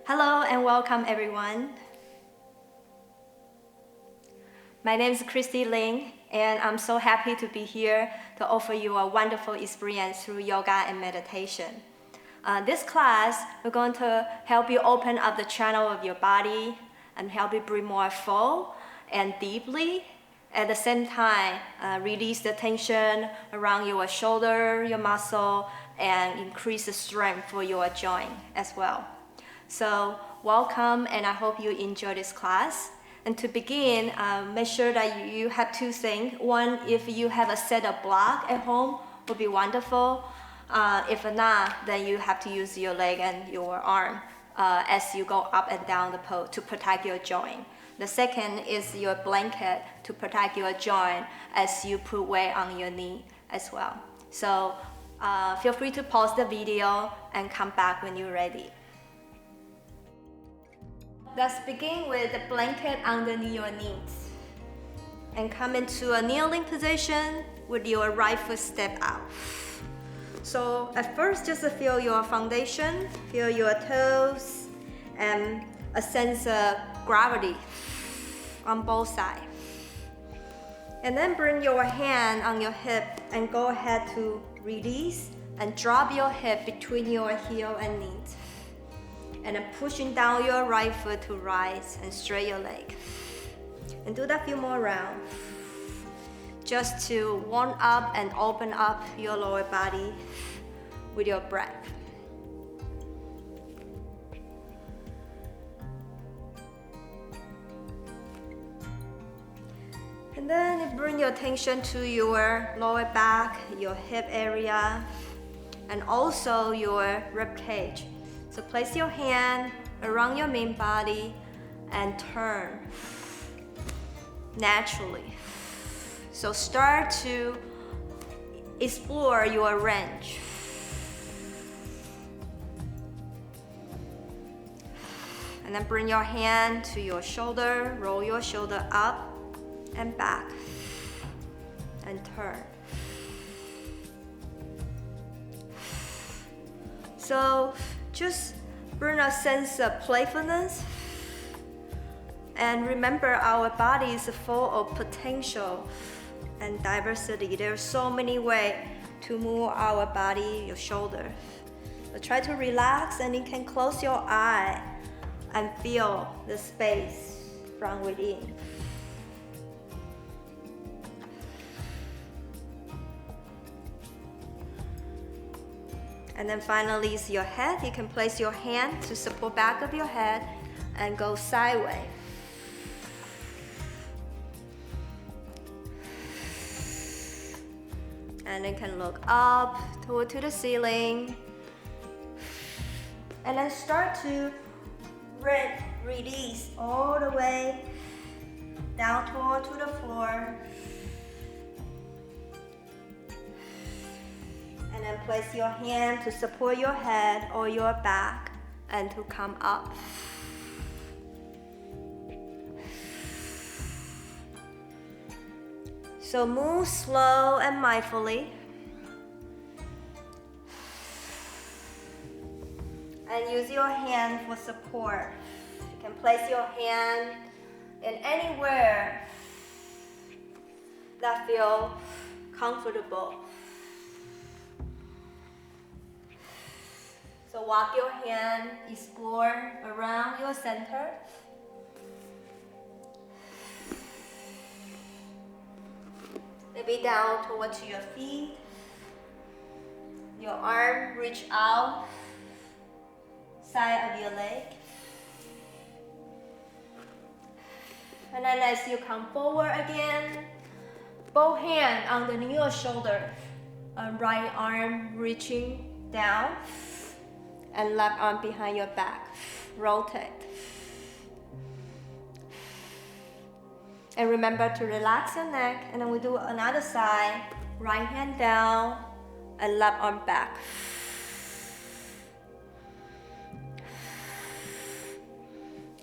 Hello and welcome everyone. My name is Christy and I'm so happy to be here to offer you a wonderful experience through yoga and meditation. This class, we're going to help you open up the channel of your body and help you breathe more full and deeply. At the same time, release the tension around your shoulder, your muscle, and increase the strength for your joint as well. So welcome, and I hope you enjoy this class. And to begin, make sure that you have two things. One, if you have a set of block at home, would be wonderful. If not, then you have to use your leg and your arm as you go up and down the pole to protect your joint. The second is your blanket to protect your joint as you put weight on your knee as well. So feel free to pause the video and come back when you're ready. Let's begin with the blanket underneath your knees and come into a kneeling position with your right foot step out. So at first, just feel your foundation, feel your toes, and a sense of gravity on both sides. And then bring your hand on your hip and go ahead to release and drop your hip between your heel and knees. And then pushing down your right foot to rise and straight your leg. And do that a few more rounds. Just to warm up and open up your lower body with your breath. And then bring your attention to your lower back, your hip area, and also your rib cage. So place your hand around your main body and turn naturally. So start to explore your range. And then bring your hand to your shoulder, roll your shoulder up and back, and turn. So just bring a sense of playfulness. And remember, our body is full of potential and diversity. There are so many ways to move our body, your shoulder. So try to relax, and you can close your eye and feel the space from within. And then finally is your head. You can place your hand to support back of your head and go sideways. And then can look up toward to the ceiling. And then start to release all the way down toward to the floor. And then place your hand to support your head or your back and to come up. So move slow and mindfully. And use your hand for support. You can place your hand in anywhere that feels comfortable. So walk your hand, explore around your center. Maybe down towards your feet. Your arm reach out, side of your leg. And then as you come forward again, both hands underneath your shoulder. Right arm reaching down. And left arm behind your back. Rotate. And remember to relax your neck. And then we do another side. Right hand down and left arm back.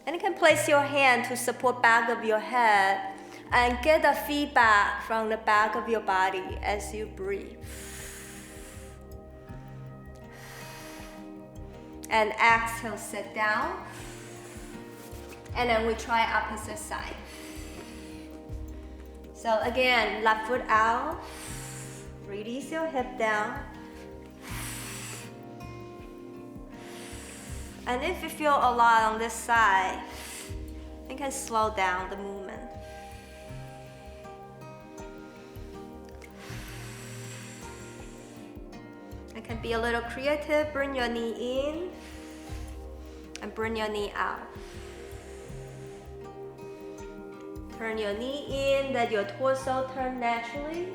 And you can place your hand to support back of your head and get the feedback from the back of your body as you breathe. And exhale, sit down. And then we try opposite side. So again, left foot out. Release your hip down. And if you feel a lot on this side, you can slow down the movement. It can be a little creative. Bring your knee in and bring your knee out. Turn your knee in, let your torso turn naturally.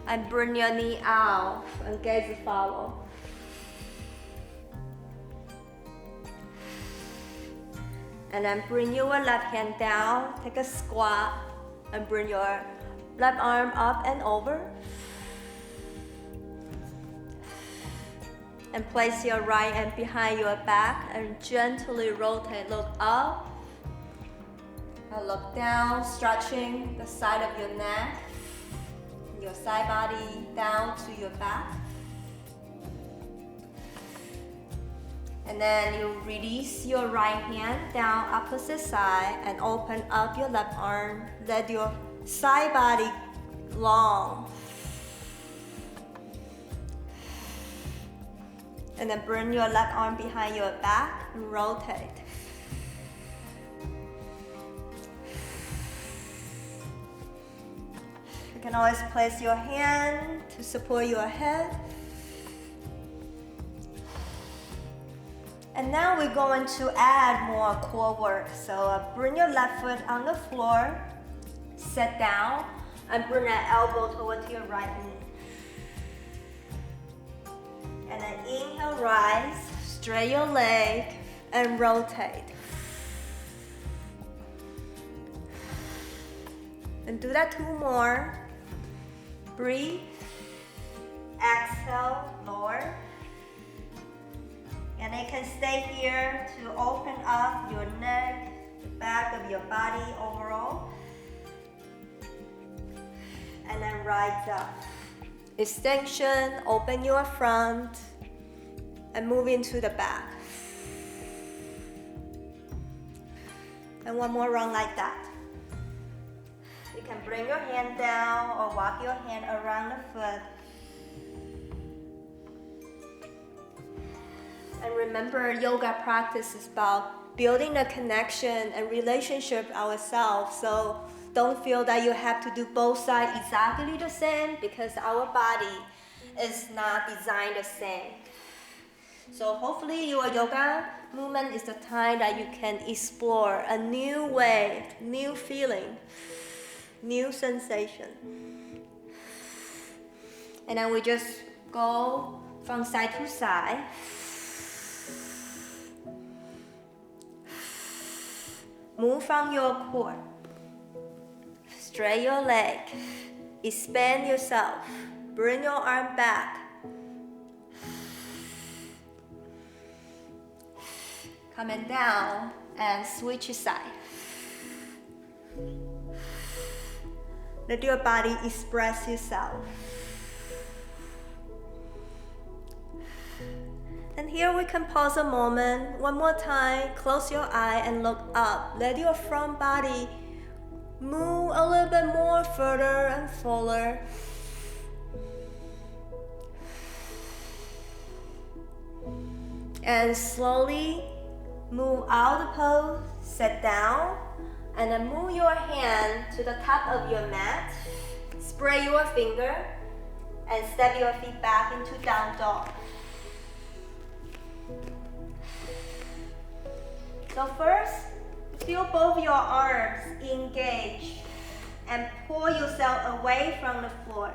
And bring your knee out and gaze follow. And then bring your left hand down, take a squat, and bring your left arm up and over. And place your right hand behind your back and gently rotate, look up. And look down, stretching the side of your neck, your side body down to your back. And then you release your right hand down opposite side and open up your left arm. Let your side body long. And then bring your left arm behind your back and rotate. You can always place your hand to support your head. And now we're going to add more core work. So bring your left foot on the floor, sit down, and bring that elbow towards your right knee. And then inhale, rise, straight your leg, and rotate. And do that 2 more. Breathe. Exhale, lower. And you can stay here to open up your neck, the back of your body overall. And then rise up. Extension, open your front, and move into the back. And one more round like that. You can bring your hand down or walk your hand around the foot. And remember, yoga practice is about building a connection and relationship ourselves. So don't feel that you have to do both sides exactly the same, because our body is not designed the same. So hopefully your yoga movement is the time that you can explore a new way, new feeling, new sensation. And then we just go from side to side. Move from your core. Straight your leg. Expand yourself. Bring your arm back. Coming down and switch side. Let your body express itself. And here we can pause a moment. One more time, close your eye and look up. Let your front body move a little bit more further and forward. And slowly move out of the pose, sit down, and then move your hand to the top of your mat. Spread your finger and step your feet back into down dog. So first, feel both your arms engage and pull yourself away from the floor.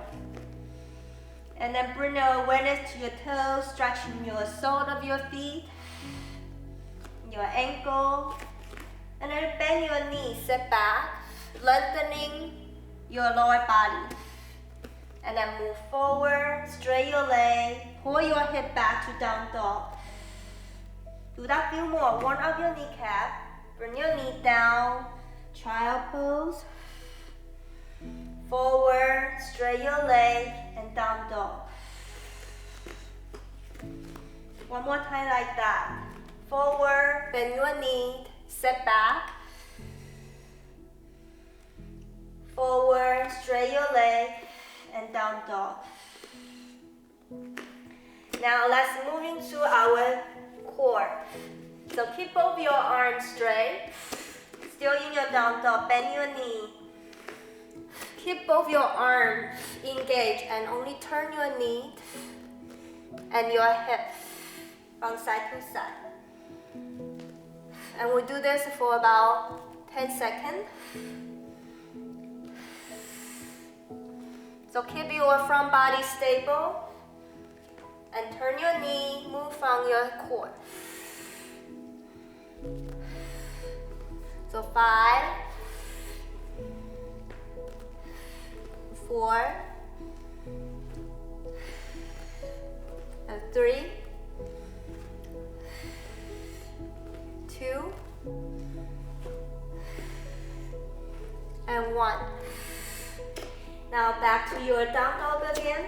And then bring your awareness to your toes, stretching your sole of your feet, your ankle, and then bend your knees, sit back, lengthening your lower body. And then move forward, straight your leg, pull your hip back to down dog. Do that few more. Warm up your kneecap, bring your knee down, child pose. Forward, straight your leg, and down dog. One more time like that. Forward, bend your knee, step back. Forward, straight your leg, and down dog. Now let's move into our core. So keep both your arms straight. Still in your down dog, bend your knee. Keep both your arms engaged and only turn your knee and your hips from side to side. And we'll do this for about 10 seconds. So keep your front body stable and turn your knee, move from your core. So 5, 4, and 3, 2, and 1. Now back to your down dog again.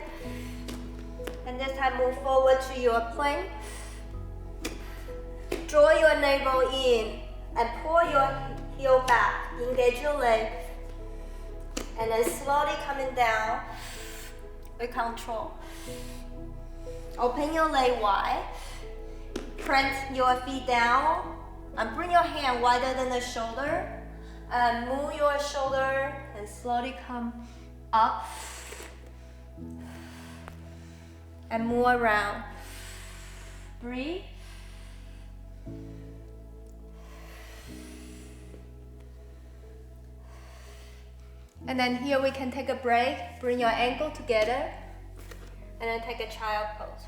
And this time move forward to your plank. Draw your navel in and pull your heel back. Engage your legs. And then slowly coming down with control. Open your leg wide. Press your feet down. And bring your hand wider than the shoulder. And move your shoulder and slowly come up. And move around. Breathe. And then here we can take a break. Bring your ankle together. And then take a child pose.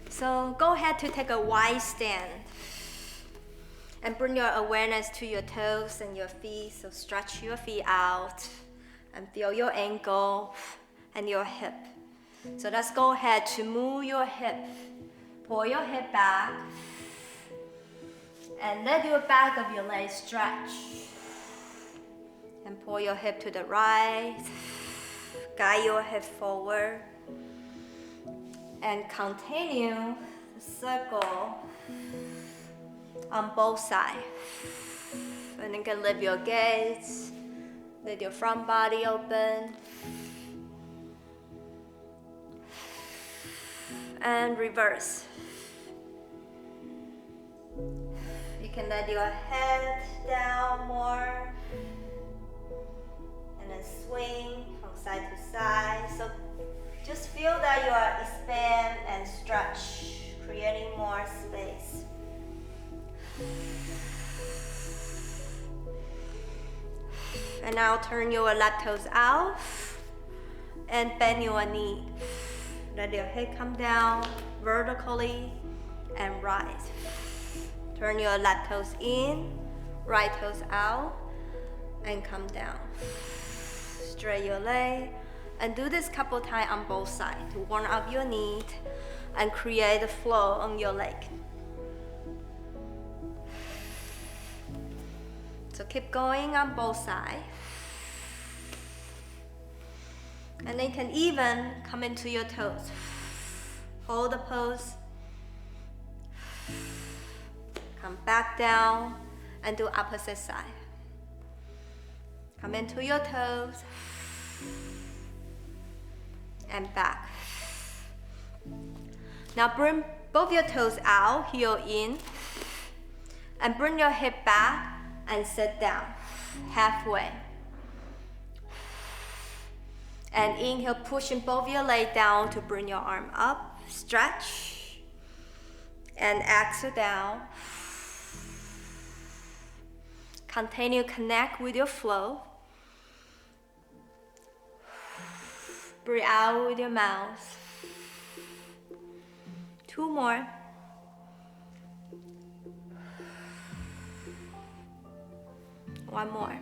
So go ahead to take a wide stand and bring your awareness to your toes and your feet. So stretch your feet out and feel your ankle and your hip. So let's go ahead to move your hip. Pull your hip back and let your back of your leg stretch. And pull your hip to the right. Guide your hip forward. And continue the circle on both sides. And you can lift your gaze, let your front body open. And reverse. You can let your head down more. And then swing from side to side. So just feel that you are expand and stretch, creating more space. And now turn your left toes out and bend your knee. Let your head come down vertically and rise. Turn your left toes in, right toes out, and come down. Straight your leg. And do this couple times on both sides to warm up your knee and create a flow on your leg. So keep going on both sides. And then you can even come into your toes. Hold the pose. Come back down and do opposite side. Come into your toes. And back. Now bring both your toes out, heel in, and bring your hip back and sit down, halfway. And inhale, pushing both your legs down to bring your arm up, stretch, and exhale down. Continue, connect with your flow. Breathe out with your mouth. 2 more. One more.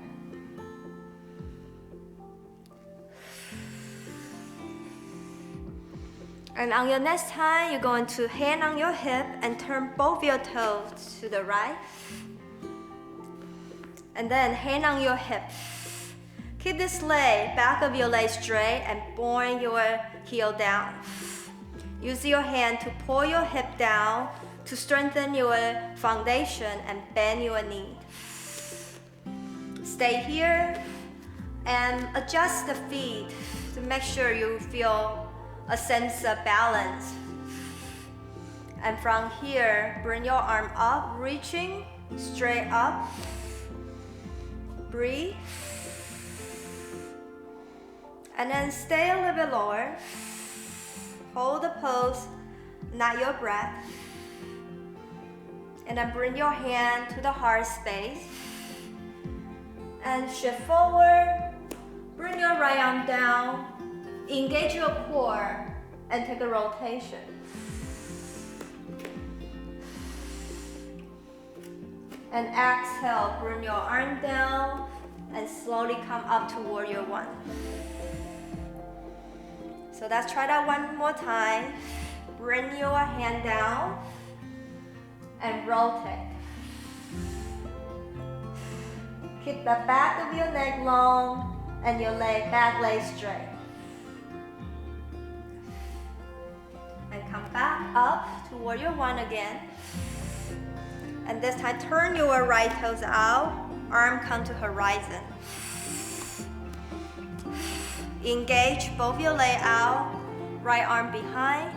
And on your next time, you're going to hand on your hip and turn both your toes to the right. And then hand on your hip. Keep this leg, back of your leg straight and point your heel down. Use your hand to pull your hip down to strengthen your foundation and bend your knee. Stay here and adjust the feet to make sure you feel a sense of balance. And from here, bring your arm up, reaching straight up. Breathe. And then stay a little bit lower. Hold the pose, not your breath. And then bring your hand to the heart space. And shift forward. Bring your right arm down. Engage your core and take a rotation. And exhale, bring your arm down and slowly come up to warrior one. So let's try that one more time. Bring your hand down and rotate. Keep the back of your neck long and your back leg straight. And come back up to warrior one again. And this time turn your right toes out, arm come to horizon. Engage both your leg out, right arm behind,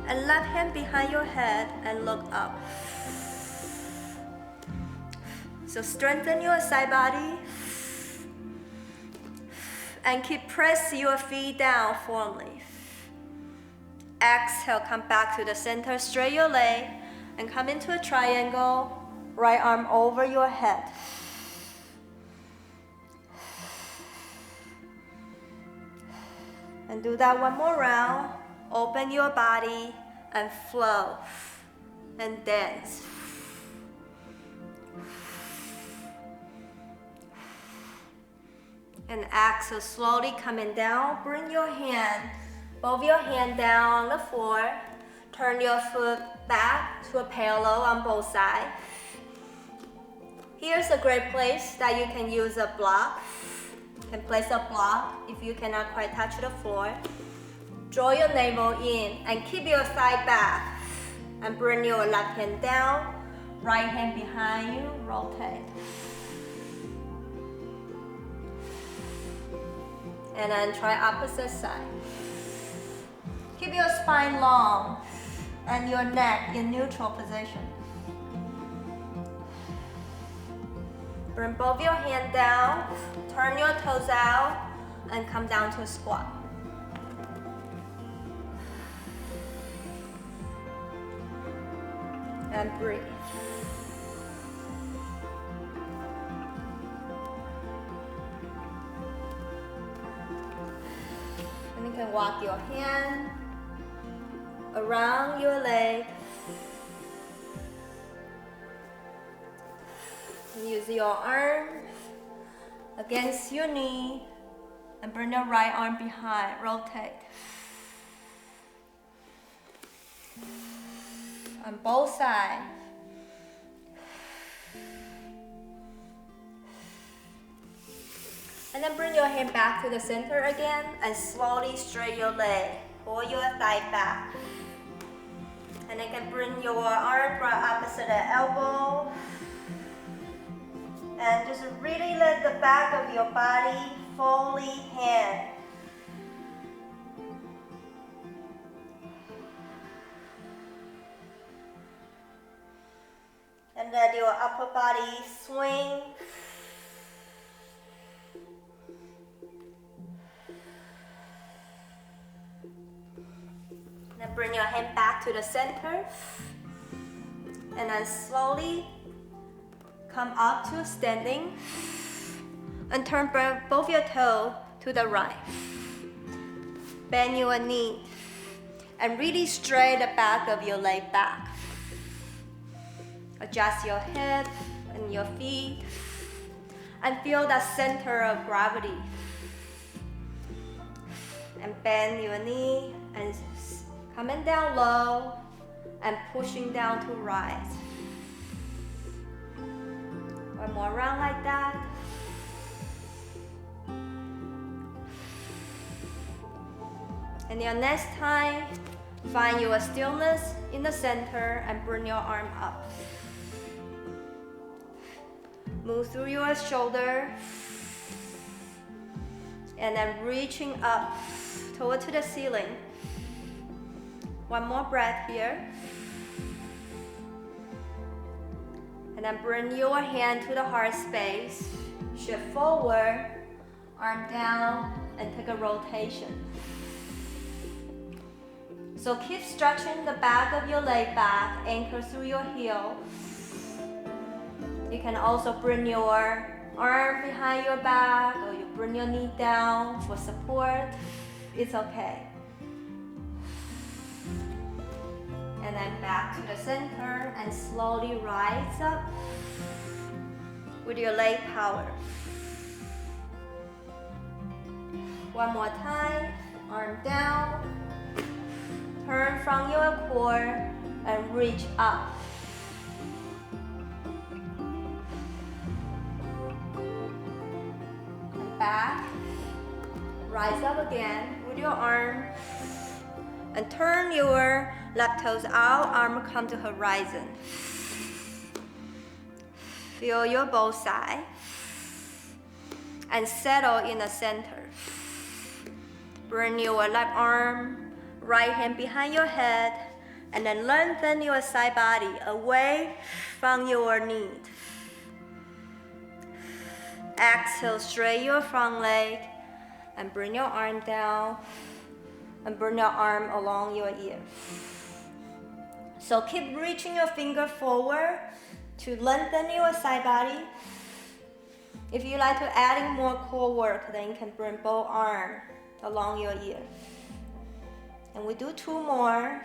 and left hand behind your head and look up. So strengthen your side body and keep pressing your feet down firmly. Exhale, come back to the center, straight your leg, and come into a triangle, right arm over your head. And do that one more round. Open your body and flow and dance. And exhale, slowly coming down. Bring your hand, both your hand down on the floor. Turn your foot back to a parallel on both sides. Here's a great place that you can use a block. You can place a block if you cannot quite touch the floor. Draw your navel in and keep your thigh back. And bring your left hand down, right hand behind you, rotate. And then try opposite side. Keep your spine long and your neck in neutral position. Bring both your hands down, turn your toes out, and come down to a squat. And breathe. And you can walk your hand around your leg. Use your arm against your knee and bring your right arm behind, rotate. On both sides. And then bring your hand back to the center again and slowly straighten your leg. Pull your thigh back. And then you can bring your arm right opposite the elbow. And just really let the back of your body fully hand. And let your upper body swing. Then bring your hand back to the center. And then slowly come up to standing and turn both your toes to the right. Bend your knee and really straighten the back of your leg back. Adjust your hip and your feet and feel the center of gravity. And bend your knee and Coming down low and pushing down to rise. One more round like that. And your next time, find your stillness in the center and bring your arm up. Move through your shoulder and then reaching up toward to the ceiling. One more breath here. And then bring your hand to the heart space. Shift forward, arm down, and take a rotation. So keep stretching the back of your leg back, anchor through your heel. You can also bring your arm behind your back, or you bring your knee down for support. It's okay. And then back to the center and slowly rise up with your leg power. One more time, arm down. Turn from your core and reach up. And back. Rise up again with your arm. And turn your left toes out, arm come to horizon. Feel your both sides. And settle in the center. Bring your left arm, right hand behind your head, and then lengthen your side body away from your knee. Exhale, straight your front leg, and bring your arm down, and bring your arm along your ear. So keep reaching your finger forward to lengthen your side body. If you like to add in more core work, then you can bring both arms along your ear. And we do two more.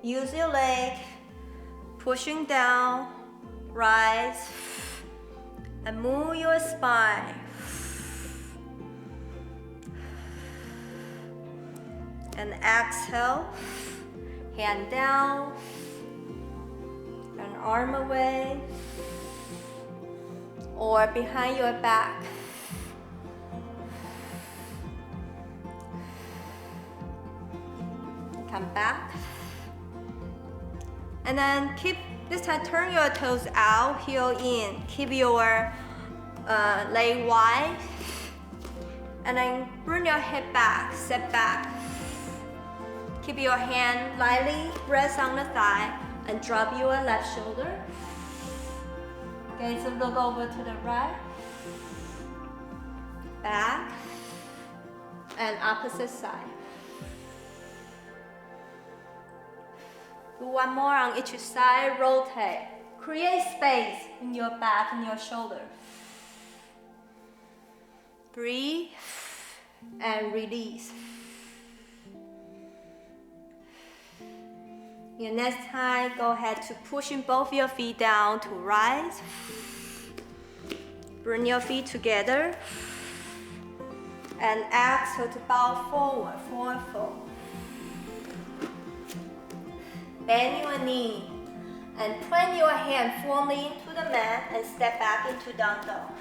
Use your leg, pushing down, rise, and move your spine. And exhale, hand down, and arm away, or behind your back. Come back. And then this time turn your toes out, heel in. Keep your leg wide. And then bring your hip back, step back. Keep your hand lightly rest on the thigh and drop your left shoulder. Okay, so look over to the right. Back. And opposite side. Do one more on each side, rotate. Create space in your back and your shoulder. Breathe and release. Your next time, go ahead to pushing both your feet down to rise. Bring your feet together. And exhale to bow forward, forward fold. Bend your knee and plant your hand firmly into the mat and step back into down dog.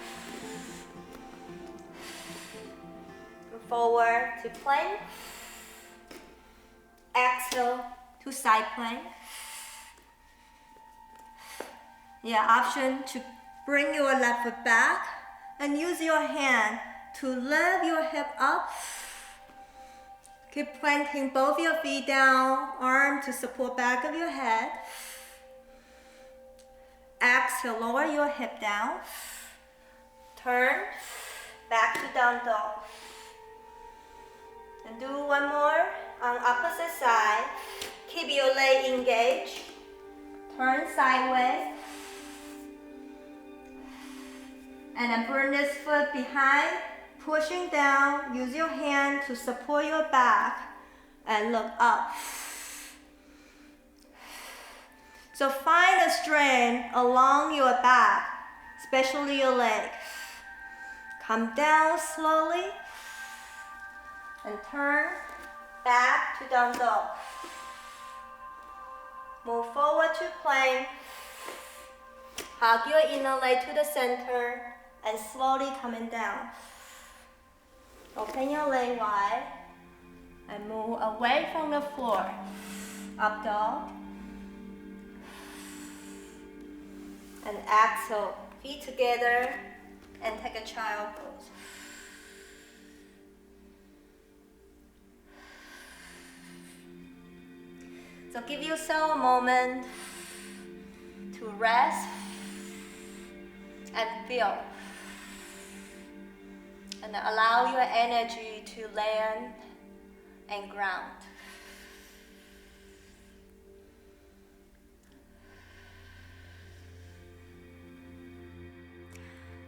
Forward to plank. Exhale to side plank. Yeah, option to bring your left foot back and use your hand to lift your hip up. Keep planting both your feet down, arm to support back of your head. Exhale, lower your hip down. Turn back to down dog. And do one more on opposite side. Keep your leg engaged. Turn sideways. And then bring this foot behind. Pushing down, use your hand to support your back and look up. So find a strength along your back, especially your leg. Come down slowly and turn back to down dog. Move forward to plank. Hug your inner leg to the center and slowly coming down. Open your leg wide and move away from the floor. Up dog. And exhale, feet together and take a child pose. So give yourself a moment to rest and feel. And allow your energy to land and ground.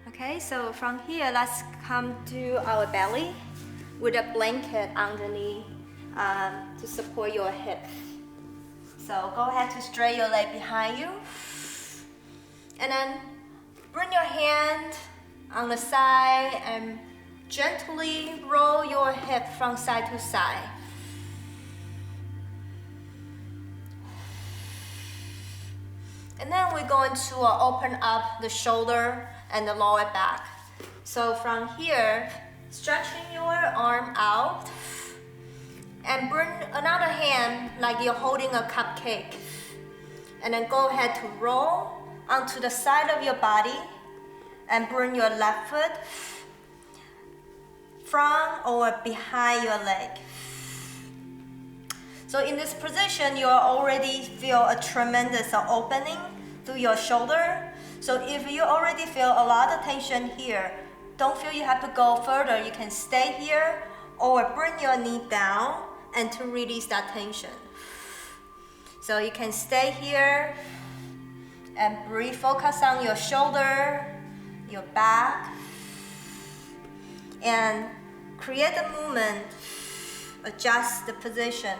Okay, so from here, let's come to our belly with a blanket underneath to support your hips. So go ahead to straighten your leg behind you. And then bring your hand on the side and gently roll your hip from side to side. And then we're going to open up the shoulder and the lower back. So from here, stretching your arm out and bring another hand like you're holding a cupcake. And then go ahead to roll onto the side of your body and bring your left foot front or behind your leg. So in this position, you already feel a tremendous opening through your shoulder. So if you already feel a lot of tension here, don't feel you have to go further. You can stay here or bring your knee down and to release that tension. So you can stay here and breathe, focus on your shoulder, your back, and create a movement, adjust the position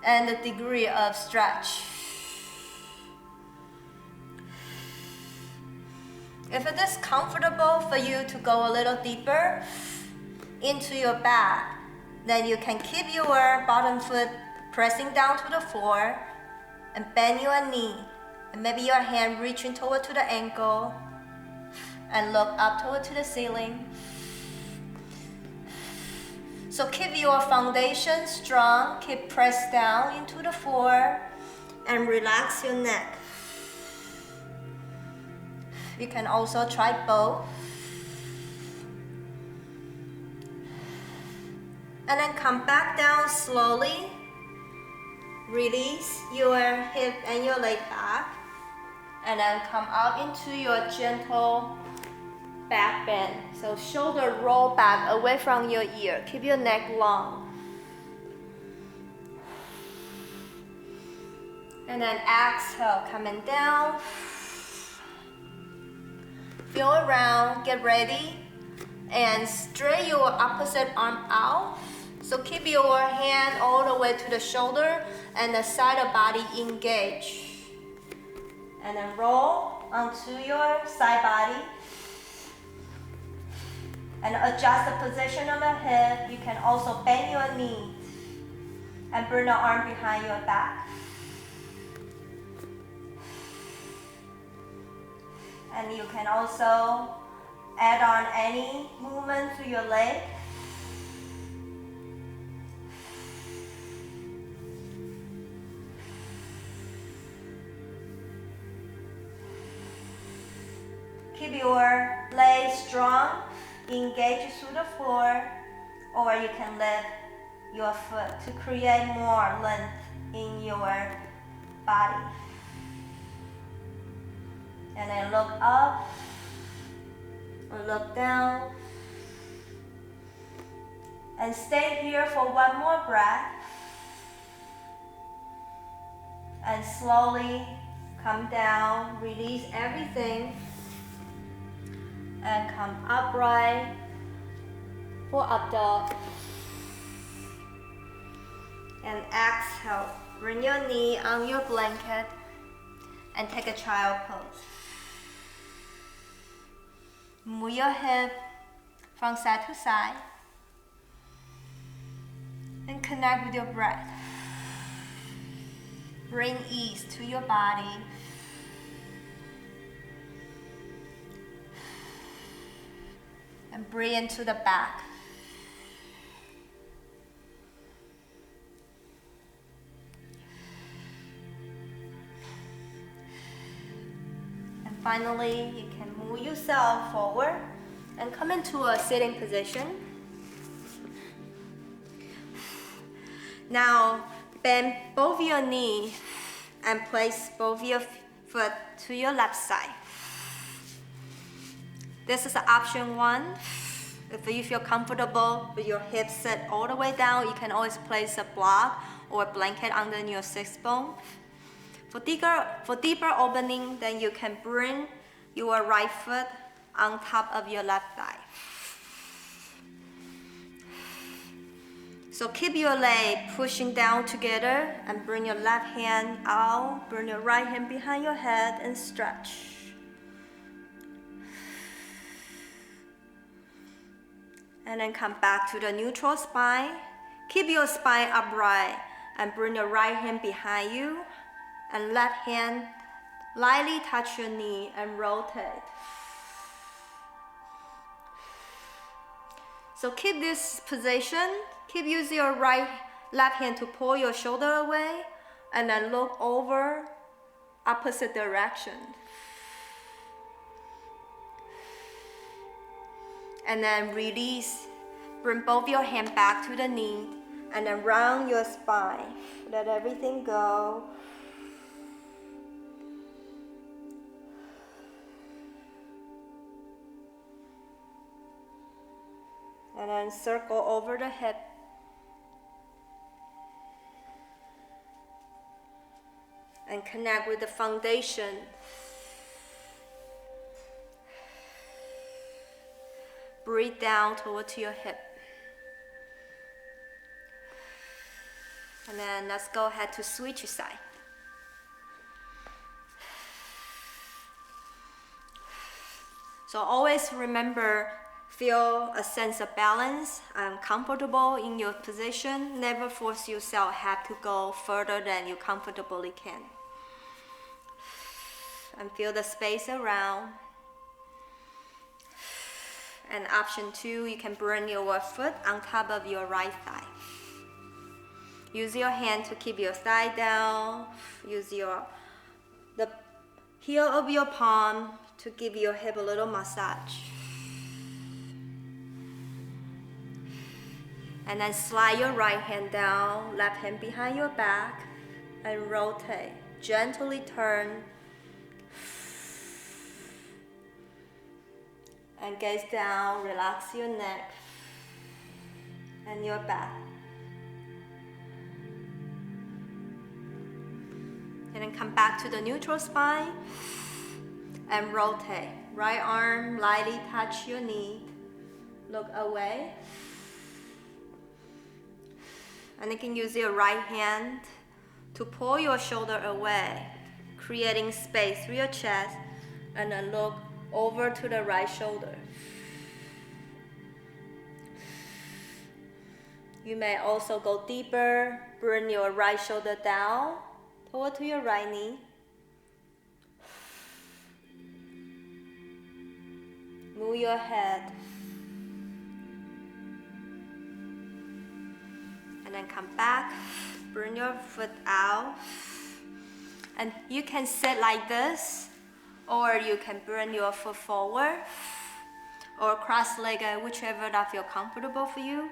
and the degree of stretch. If it is comfortable for you to go a little deeper into your back, then you can keep your bottom foot pressing down to the floor and bend your knee. And maybe your hand reaching toward to the ankle and look up toward to the ceiling. So keep your foundation strong, keep pressed down into the floor and relax your neck. You can also try both. And then come back down slowly. Release your hip and your leg back. And then come up into your gentle back bend. So shoulder roll back away from your ear. Keep your neck long. And then exhale, coming down. Feel around, get ready, and straight your opposite arm out. So keep your hand all the way to the shoulder and the side of body engaged. And then roll onto your side body. And adjust the position of the hip. You can also bend your knee and bring the arm behind your back. And you can also add on any movement to your leg. Keep your leg strong, engage through the floor, or you can lift your foot to create more length in your body. And then look up or look down. And stay here for one more breath. And slowly come down, release everything. And come upright for up dog. And exhale, bring your knee on your blanket and take a child pose. Move your hip from side to side and connect with your breath. Bring ease to your body. And breathe into the back. And finally, you can move yourself forward and come into a sitting position. Now, bend both your knees and place both your foot to your left side. This is option 1. If you feel comfortable with your hips set all the way down, you can always place a block or a blanket under your sits bone. For deeper opening, then you can bring your right foot on top of your left thigh. So keep your leg pushing down together and bring your left hand out, bring your right hand behind your head and stretch. And then come back to the neutral spine. Keep your spine upright and bring your right hand behind you and left hand lightly touch your knee and rotate. So keep this position. Keep using your left hand to pull your shoulder away and then look over opposite direction. And then release. Bring both your hands back to the knee and then round your spine. Let everything go. And then circle over the hip. And connect with the foundation. Breathe down towards your hip. And then let's go ahead to switch side. So always remember, feel a sense of balance and comfortable in your position. Never force yourself have to go further than you comfortably can. And feel the space around. And option 2, you can bring your foot on top of your right thigh. Use your hand to keep your thigh down. Use the heel of your palm to give your hip a little massage. And then slide your right hand down, left hand behind your back, and rotate. Gently turn. And gaze down, relax your neck and your back. And then come back to the neutral spine and rotate. Right arm lightly touch your knee. Look away. And you can use your right hand to pull your shoulder away, creating space through your chest, and then look over to the right shoulder. You may also go deeper, bring your right shoulder down toward to your right knee. Move your head. And then come back, bring your foot out. And you can sit like this, or you can bring your foot forward, or cross-legged, whichever that feels comfortable for you.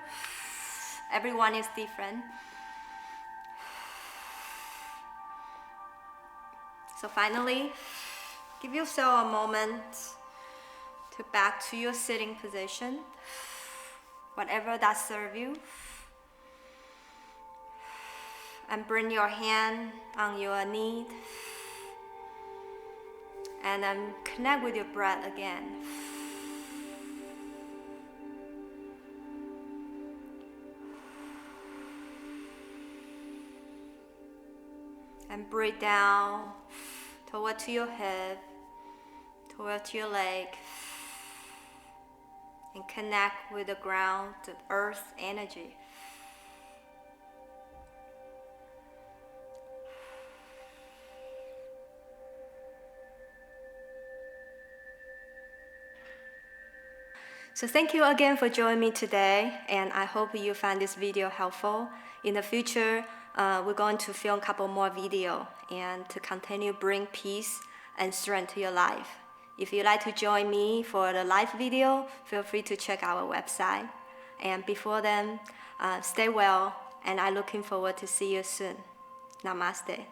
Everyone is different. So finally, give yourself a moment to back to your sitting position, whatever that serves you. And bring your hand on your knee. And then connect with your breath again. And breathe down toward to your hip, toward to your leg. And connect with the ground, the earth energy. So thank you again for joining me today, and I hope you find this video helpful. In the future, we're going to film a couple more videos and to continue bring peace and strength to your life. If you'd like to join me for the live video, feel free to check our website. And before then, stay well, and I'm looking forward to see you soon. Namaste.